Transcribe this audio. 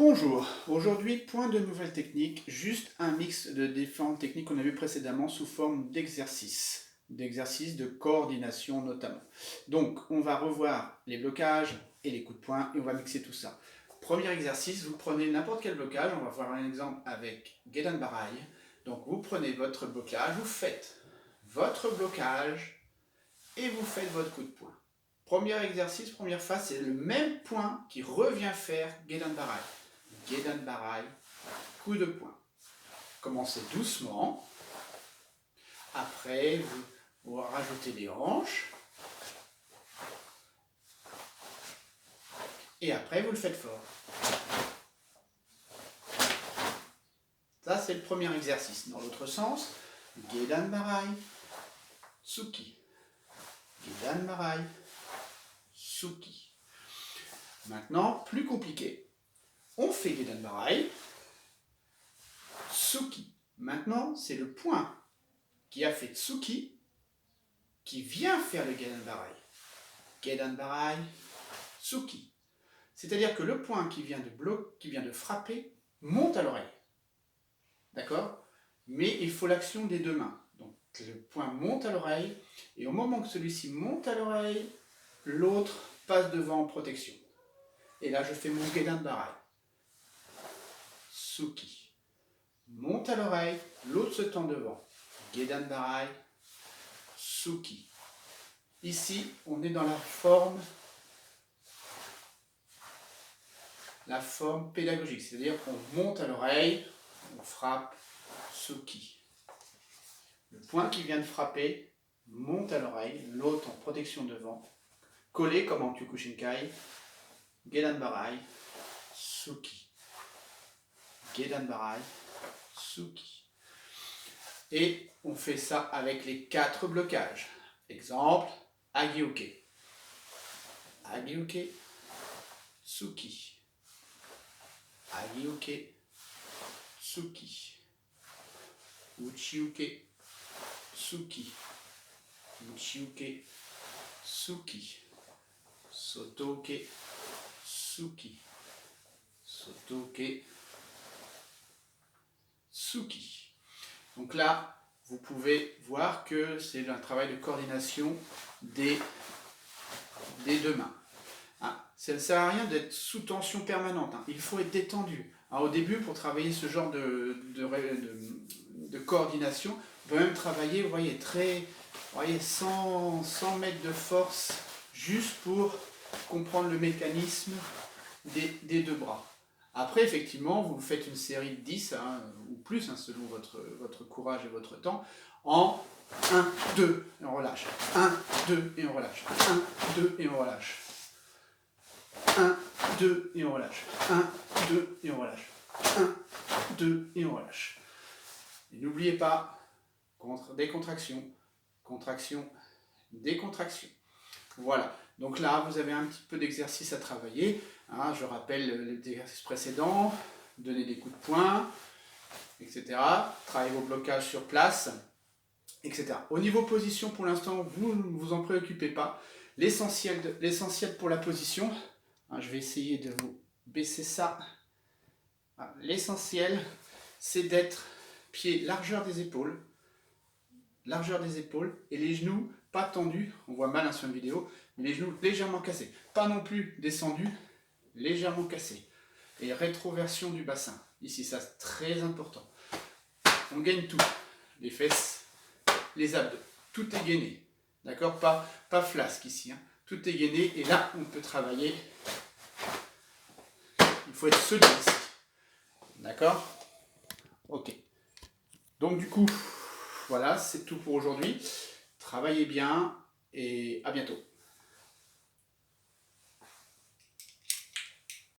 Bonjour, aujourd'hui point de nouvelles techniques, juste un mix de différentes techniques qu'on a vues précédemment sous forme d'exercices de coordination notamment. Donc on va revoir les blocages et les coups de poing et on va mixer tout ça. Premier exercice, vous prenez n'importe quel blocage, on va voir un exemple avec Gedan Barai. Donc vous prenez votre blocage, vous faites votre blocage et vous faites votre coup de poing. Premier exercice, première phase, c'est le même point qui revient faire Gedan Barai. Gedan Barai, coup de poing. Commencez doucement. Après, vous rajoutez les hanches. Et après, vous le faites fort. Ça, c'est le premier exercice. Dans l'autre sens, Gedan Barai, Tsuki. Gedan Barai, Tsuki. Maintenant, plus compliqué. On fait Gedan Barai, Tsuki. Maintenant, c'est le point qui a fait Tsuki qui vient faire le Gedan Barai. Gedan Barai, Tsuki. C'est-à-dire que le point qui vient de frapper monte à l'oreille. D'accord? Mais il faut l'action des deux mains. Donc le point monte à l'oreille et au moment que celui-ci monte à l'oreille, l'autre passe devant en protection. Et là, je fais mon Gedan Barai. Tsuki. Monte à l'oreille, l'autre se tend devant. Gedan Barai, Tsuki. Ici, on est dans la forme pédagogique, c'est-à-dire qu'on monte à l'oreille, on frappe, Tsuki. Le point qui vient de frapper monte à l'oreille, l'autre en protection devant, collé comme en Kyokushinkai, Gedan Barai, Tsuki. Gedan Barai, Tsuki. Et on fait ça avec les 4 blocages. Exemple, Agiuke. Agiuke, Tsuki. Agiuke, Tsuki. Uchiuke, Tsuki. Uchiuke, Tsuki. Sotoke, Tsuki. Sotoke, Tsuki. Donc là, vous pouvez voir que c'est un travail de coordination des deux mains. Ça ne sert à rien d'être sous tension permanente, il faut être détendu. Au début, pour travailler ce genre de coordination, on peut même travailler, vous voyez, 100 mètres de force, juste pour comprendre le mécanisme des deux bras. Après, effectivement, vous faites une série de 10, ou plus, selon votre courage et votre temps, en 1, 2, et on relâche. 1, 2, et on relâche. 1, 2, et on relâche. 1, 2, et on relâche. 1, 2, et on relâche. 1, 2, et on relâche. Et n'oubliez pas, décontraction, contraction, décontraction. Voilà. Donc là, vous avez un petit peu d'exercice à travailler. Je rappelle les exercices précédents. Donner des coups de poing, etc. Travailler vos blocages sur place, etc. Au niveau position, pour l'instant, vous ne vous en préoccupez pas. L'essentiel pour la position, je vais essayer de vous baisser ça. L'essentiel, c'est d'être pied largeur des épaules et les genoux pas tendus, on voit mal sur une vidéo, mais les genoux légèrement cassés. Pas non plus descendus, légèrement cassés. Et rétroversion du bassin. Ici, ça c'est très important. On gaine tout. Les fesses, les abdos. Tout est gainé. D'accord? Pas flasque ici. Tout est gainé. Et là, on peut travailler. Il faut être solide ici. D'accord? Ok. Donc du coup, voilà, c'est tout pour aujourd'hui. Travaillez bien et à bientôt.